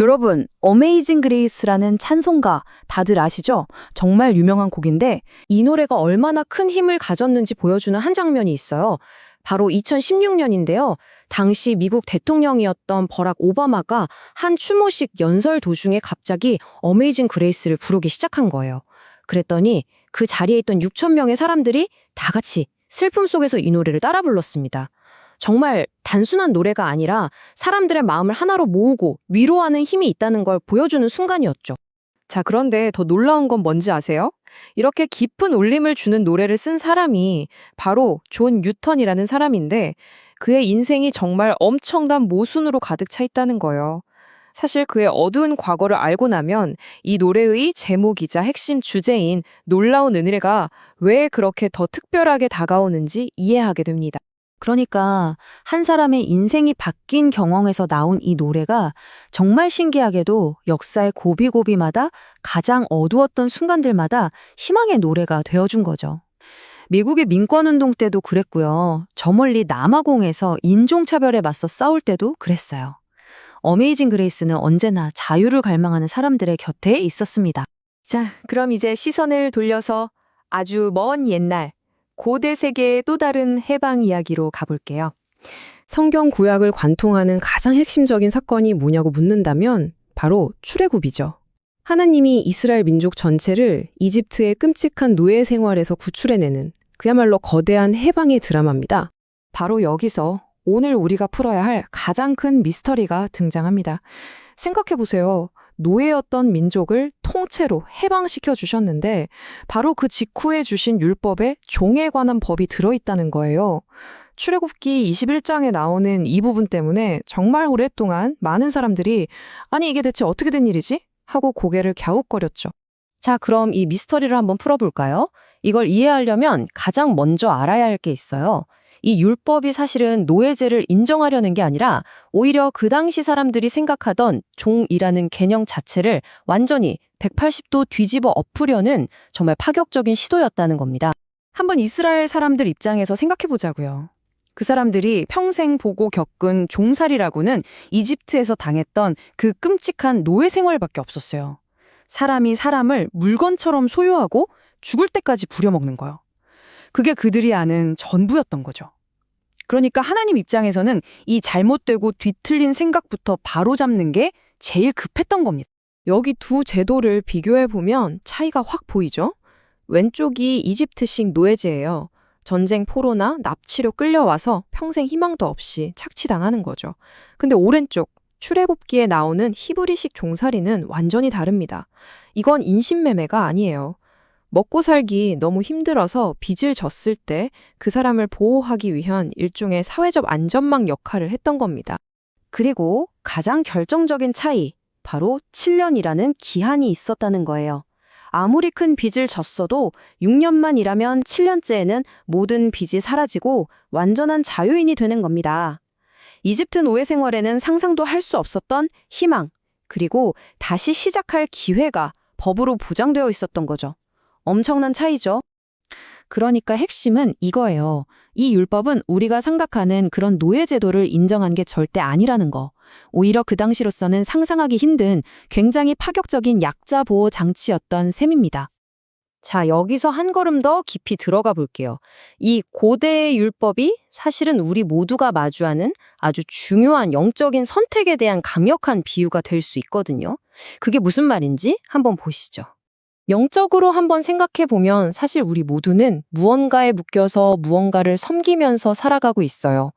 여러분, 어메이징 그레이스라는 찬송가 다들 아시죠? 정말 유명한 곡인데 이 노래가 얼마나 큰 힘을 가졌는지 보여주는 한 장면이 있어요. 바로 2016년인데요. 당시 미국 대통령이었던 버락 오바마가 한 추모식 연설 도중에 갑자기 어메이징 그레이스를 부르기 시작한 거예요. 그랬더니 그 자리에 있던 6천 명의 사람들이 다 같이 슬픔 속에서 이 노래를 따라 불렀습니다. 정말 단순한 노래가 아니라 사람들의 마음을 하나로 모으고 위로하는 힘이 있다는 걸 보여주는 순간이었죠. 자, 그런데 더 놀라운 건 뭔지 아세요? 이렇게 깊은 울림을 주는 노래를 쓴 사람이 바로 존 뉴턴이라는 사람인데 그의 인생이 정말 엄청난 모순으로 가득 차 있다는 거예요. 사실 그의 어두운 과거를 알고 나면 이 노래의 제목이자 핵심 주제인 놀라운 은혜가 왜 그렇게 더 특별하게 다가오는지 이해하게 됩니다. 그러니까 한 사람의 인생이 바뀐 경험에서 나온 이 노래가 정말 신기하게도 역사의 고비고비마다 가장 어두웠던 순간들마다 희망의 노래가 되어준 거죠. 미국의 민권운동 때도 그랬고요. 저 멀리 남아공에서 인종차별에 맞서 싸울 때도 그랬어요. 어메이징 그레이스는 언제나 자유를 갈망하는 사람들의 곁에 있었습니다. 자, 그럼 이제 시선을 돌려서 아주 먼 옛날 고대 세계의 또 다른 해방 이야기로 가볼게요. 성경 구약을 관통하는 가장 핵심적인 사건이 뭐냐고 묻는다면 바로 출애굽이죠. 하나님이 이스라엘 민족 전체를 이집트의 끔찍한 노예 생활에서 구출해내는 그야말로 거대한 해방의 드라마입니다. 바로 여기서 오늘 우리가 풀어야 할 가장 큰 미스터리가 등장합니다. 생각해보세요. 노예였던 민족을 통째로 해방시켜 주셨는데 바로 그 직후에 주신 율법에 종에 관한 법이 들어있다는 거예요. 출애굽기 21장에 나오는 이 부분 때문에 정말 오랫동안 많은 사람들이 아니 이게 대체 어떻게 된 일이지? 하고 고개를 갸웃거렸죠. 자, 그럼 이 미스터리를 한번 풀어볼까요? 이걸 이해하려면 가장 먼저 알아야 할 게 있어요. 이 율법이 사실은 노예제를 인정하려는 게 아니라 오히려 그 당시 사람들이 생각하던 종이라는 개념 자체를 완전히 180도 뒤집어 엎으려는 정말 파격적인 시도였다는 겁니다. 한번 이스라엘 사람들 입장에서 생각해 보자고요. 그 사람들이 평생 보고 겪은 종살이라고는 이집트에서 당했던 그 끔찍한 노예 생활밖에 없었어요. 사람이 사람을 물건처럼 소유하고 죽을 때까지 부려먹는 거예요. 그게 그들이 아는 전부였던 거죠. 그러니까 하나님 입장에서는 이 잘못되고 뒤틀린 생각부터 바로잡는 게 제일 급했던 겁니다. 여기 두 제도를 비교해보면 차이가 확 보이죠? 왼쪽이 이집트식 노예제예요. 전쟁 포로나 납치로 끌려와서 평생 희망도 없이 착취당하는 거죠. 근데 오른쪽, 출애굽기에 나오는 히브리식 종살이는 완전히 다릅니다. 이건 인신매매가 아니에요. 먹고 살기 너무 힘들어서 빚을 졌을 때 그 사람을 보호하기 위한 일종의 사회적 안전망 역할을 했던 겁니다. 그리고 가장 결정적인 차이, 바로 7년이라는 기한이 있었다는 거예요. 아무리 큰 빚을 졌어도 6년만 일하면 7년째에는 모든 빚이 사라지고 완전한 자유인이 되는 겁니다. 이집트 노예 생활에는 상상도 할 수 없었던 희망, 그리고 다시 시작할 기회가 법으로 보장되어 있었던 거죠. 엄청난 차이죠. 그러니까 핵심은 이거예요. 이 율법은 우리가 생각하는 그런 노예 제도를 인정한 게 절대 아니라는 거. 오히려 그 당시로서는 상상하기 힘든 굉장히 파격적인 약자 보호 장치였던 셈입니다. 자, 여기서 한 걸음 더 깊이 들어가 볼게요. 이 고대의 율법이 사실은 우리 모두가 마주하는 아주 중요한 영적인 선택에 대한 강력한 비유가 될 수 있거든요. 그게 무슨 말인지 한번 보시죠. 영적으로 한번 생각해 보면 사실 우리 모두는 무언가에 묶여서 무언가를 섬기면서 살아가고 있어요.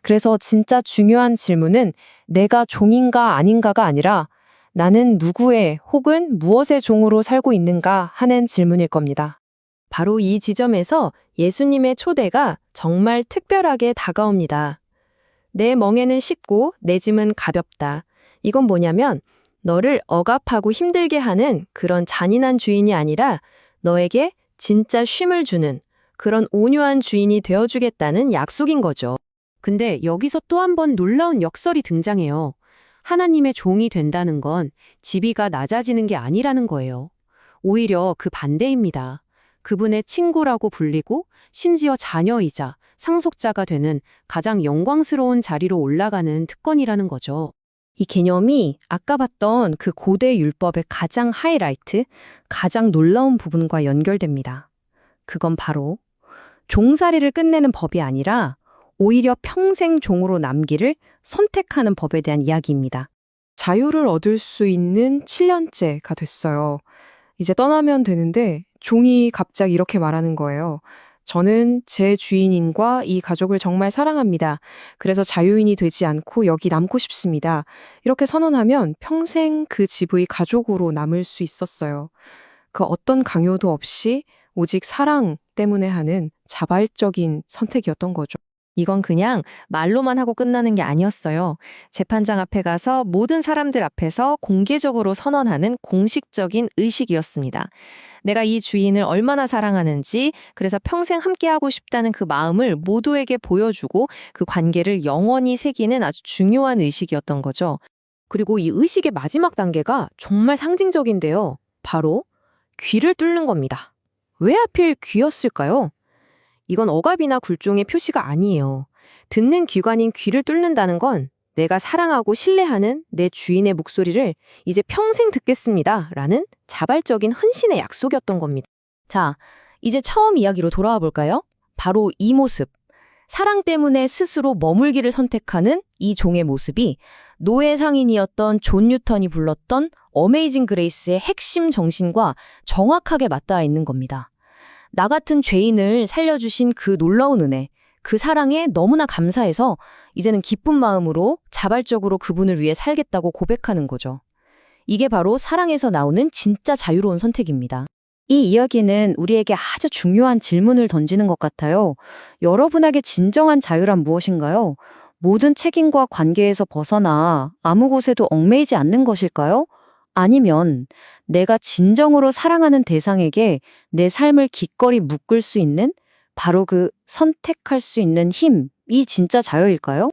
그래서 진짜 중요한 질문은 내가 종인가 아닌가가 아니라 나는 누구의 혹은 무엇의 종으로 살고 있는가 하는 질문일 겁니다. 바로 이 지점에서 예수님의 초대가 정말 특별하게 다가옵니다. 내 멍에는 쉽고 내 짐은 가볍다. 이건 뭐냐면 너를 억압하고 힘들게 하는 그런 잔인한 주인이 아니라 너에게 진짜 쉼을 주는 그런 온유한 주인이 되어주겠다는 약속인 거죠. 근데 여기서 또 한 번 놀라운 역설이 등장해요. 하나님의 종이 된다는 건 지위가 낮아지는 게 아니라는 거예요. 오히려 그 반대입니다. 그분의 친구라고 불리고 심지어 자녀이자 상속자가 되는 가장 영광스러운 자리로 올라가는 특권이라는 거죠. 이 개념이 아까 봤던 그 고대 율법의 가장 하이라이트, 가장 놀라운 부분과 연결됩니다. 그건 바로 종살이를 끝내는 법이 아니라 오히려 평생 종으로 남기를 선택하는 법에 대한 이야기입니다. 자유를 얻을 수 있는 7년째가 됐어요. 이제 떠나면 되는데 종이 갑자기 이렇게 말하는 거예요. 저는 제 주인인과 이 가족을 정말 사랑합니다. 그래서 자유인이 되지 않고 여기 남고 싶습니다. 이렇게 선언하면 평생 그 집의 가족으로 남을 수 있었어요. 그 어떤 강요도 없이 오직 사랑 때문에 하는 자발적인 선택이었던 거죠. 이건 그냥 말로만 하고 끝나는 게 아니었어요. 재판장 앞에 가서 모든 사람들 앞에서 공개적으로 선언하는 공식적인 의식이었습니다. 내가 이 주인을 얼마나 사랑하는지, 그래서 평생 함께하고 싶다는 그 마음을 모두에게 보여주고 그 관계를 영원히 새기는 아주 중요한 의식이었던 거죠. 그리고 이 의식의 마지막 단계가 정말 상징적인데요. 바로 귀를 뚫는 겁니다. 왜 하필 귀였을까요? 이건 억압이나 굴종의 표시가 아니에요. 듣는 기관인 귀를 뚫는다는 건 내가 사랑하고 신뢰하는 내 주인의 목소리를 이제 평생 듣겠습니다. 라는 자발적인 헌신의 약속이었던 겁니다. 자, 이제 처음 이야기로 돌아와 볼까요? 바로 이 모습. 사랑 때문에 스스로 머물기를 선택하는 이 종의 모습이 노예 상인이었던 존 뉴턴이 불렀던 어메이징 그레이스의 핵심 정신과 정확하게 맞닿아 있는 겁니다. 나 같은 죄인을 살려주신 그 놀라운 은혜, 그 사랑에 너무나 감사해서 이제는 기쁜 마음으로 자발적으로 그분을 위해 살겠다고 고백하는 거죠. 이게 바로 사랑에서 나오는 진짜 자유로운 선택입니다. 이 이야기는 우리에게 아주 중요한 질문을 던지는 것 같아요. 여러분에게 진정한 자유란 무엇인가요? 모든 책임과 관계에서 벗어나 아무 곳에도 얽매이지 않는 것일까요? 아니면 내가 진정으로 사랑하는 대상에게 내 삶을 기꺼이 묶을 수 있는 바로 그 선택할 수 있는 힘이 진짜 자유일까요?